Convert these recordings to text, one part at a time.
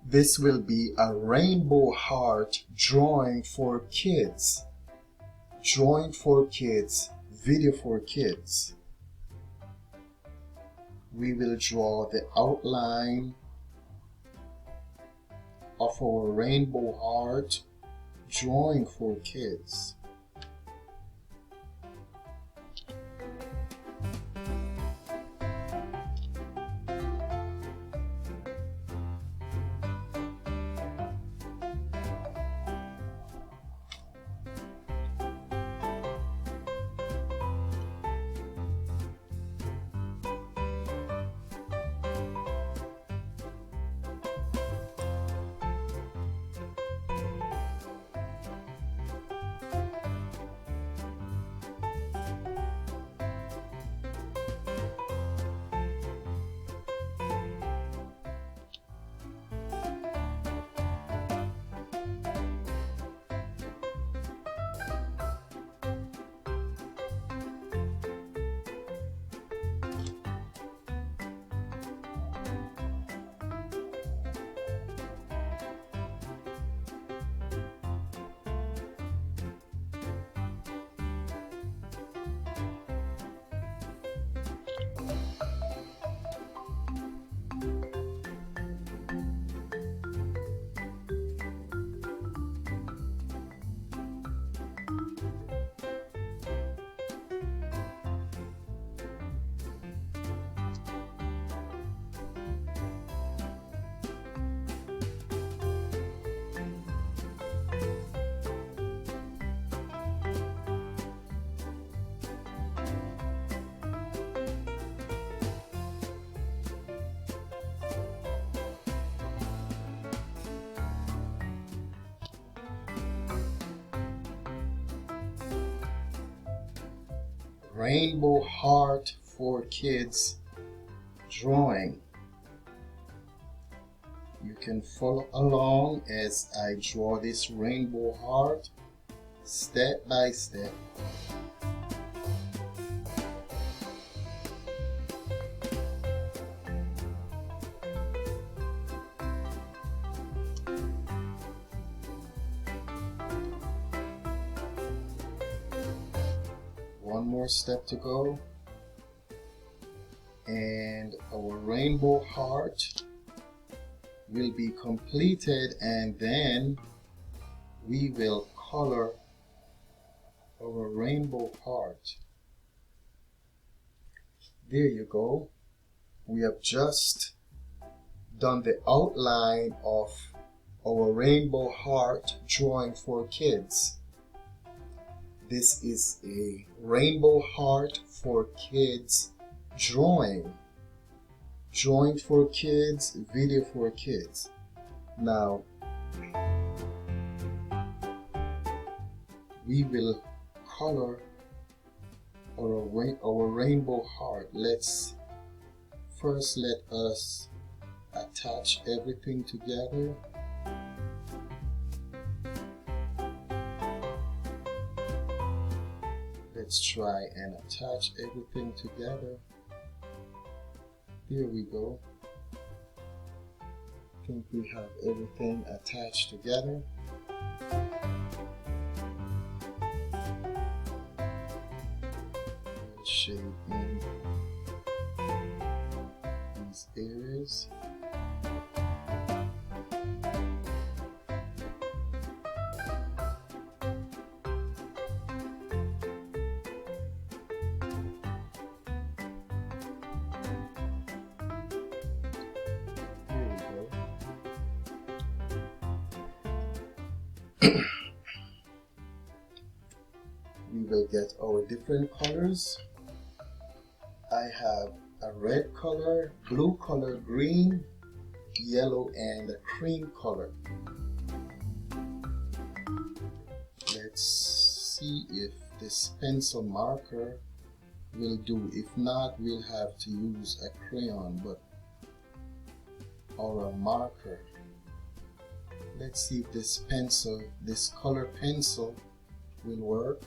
This will be a rainbow heart drawing for kids. Drawing for kids, video for kids. We will draw the outline of our rainbow heart drawing for kids. Rainbow heart for kids drawing. You can follow along as I draw this rainbow heart step by step. One more step to go, and our rainbow heart will be completed, and then we will color our rainbow heart. There you go. We have just done the outline of our rainbow heart drawing for kids. This is a rainbow heart for kids drawing. Drawing for kids, video for kids. Now, we will color our rainbow heart. Let's first let us attach everything together. Let's try and attach everything together. Here we go. I think we have everything attached together. We'll shade in these areas. We will get our different colors. I have a red color, blue color, green, yellow, and a cream color. Let's see if this pencil marker will do. If not, we'll have to use a crayon or a marker. Let's see if this color pencil will work.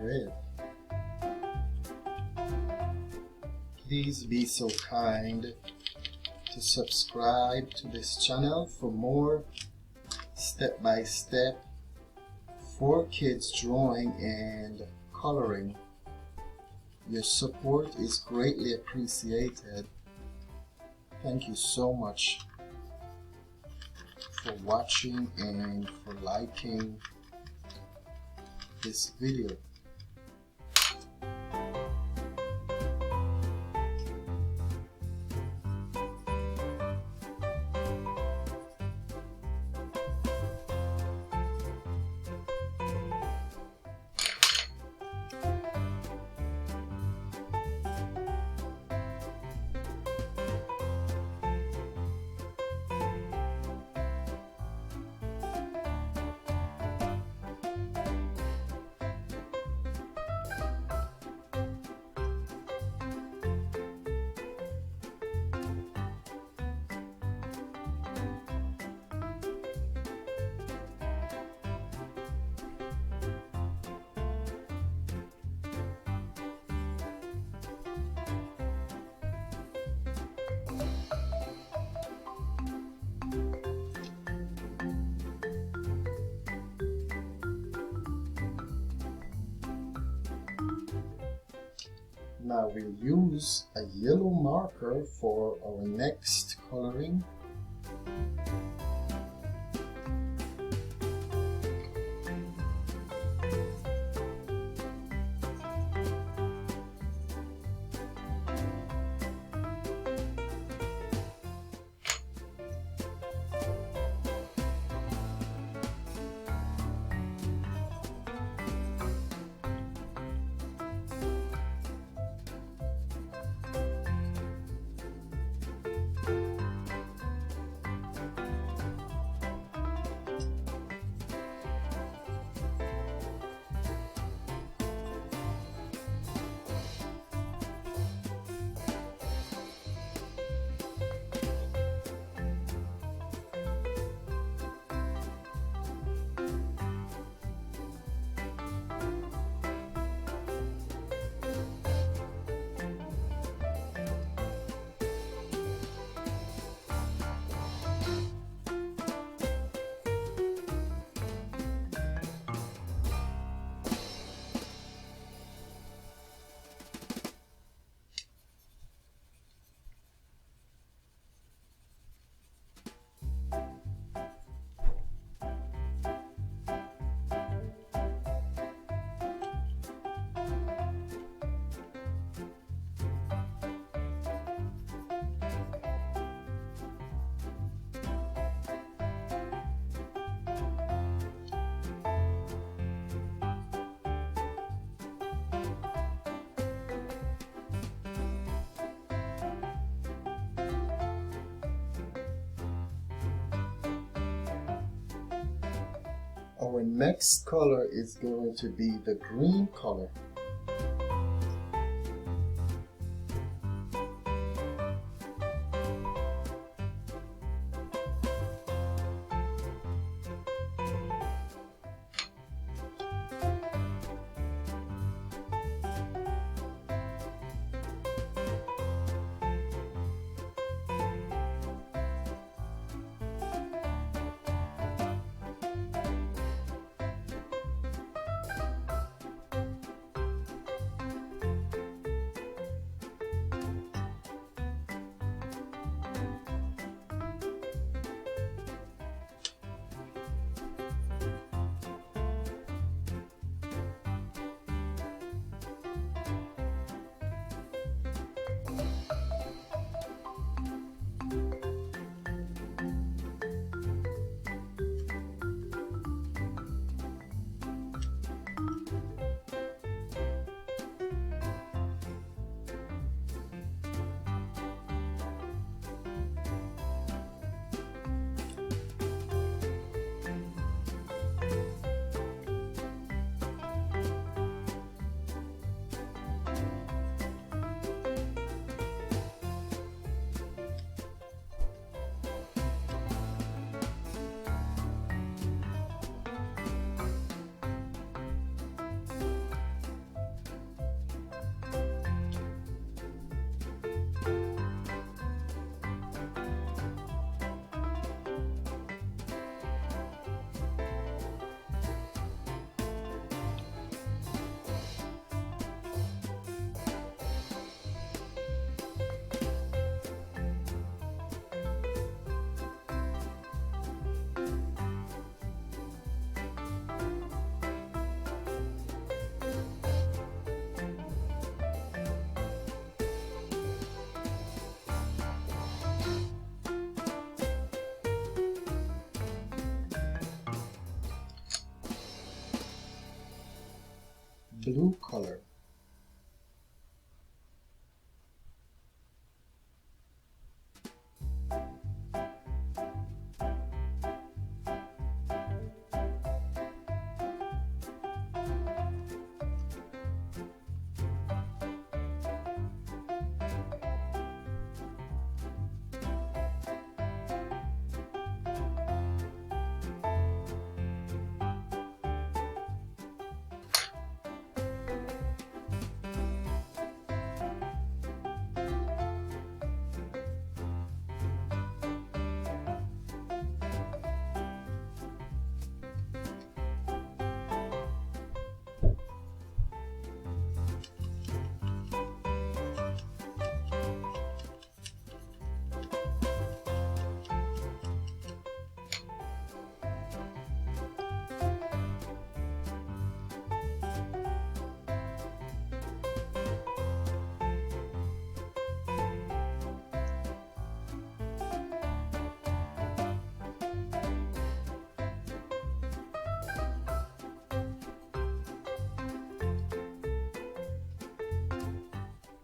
red. Please be so kind to subscribe to this channel for more step-by-step for kids drawing and coloring. Your support is greatly appreciated. Thank you so much for watching and for liking this video. Now we'll use a yellow marker for our next coloring. Our next color is going to be the green color. blue color.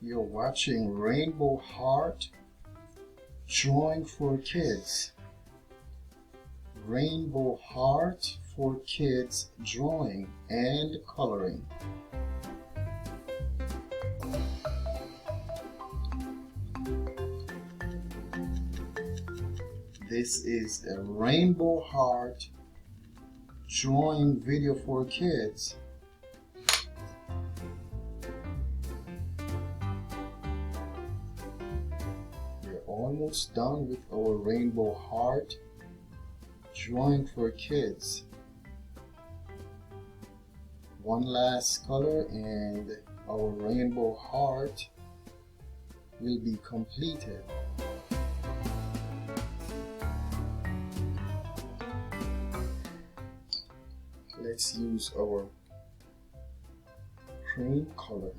You're watching Rainbow Heart Drawing for Kids. Rainbow Heart for Kids Drawing and Coloring. This is a Rainbow Heart drawing video for kids. Almost done with our Rainbow Heart drawing for kids. One last color and our Rainbow Heart will be completed. Let's use our cream color.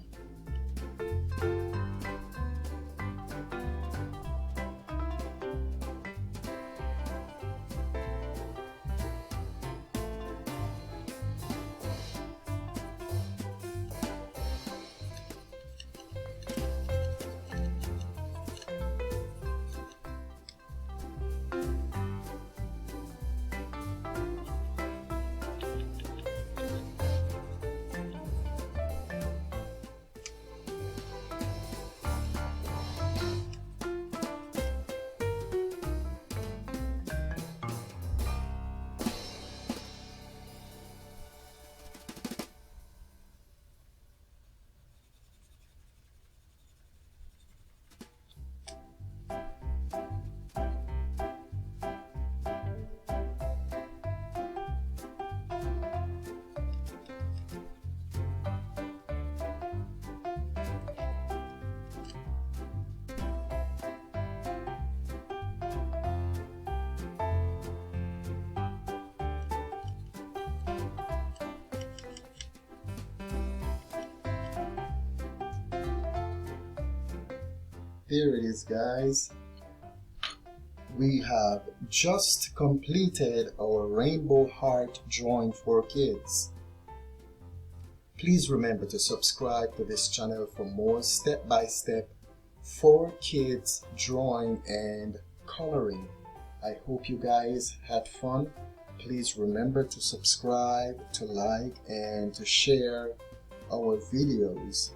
There it is, guys. We have just completed our Rainbow Heart drawing for kids. Please remember to subscribe to this channel for more step-by-step for kids drawing and coloring. I hope you guys had fun. Please remember to subscribe, to like, and to share our videos.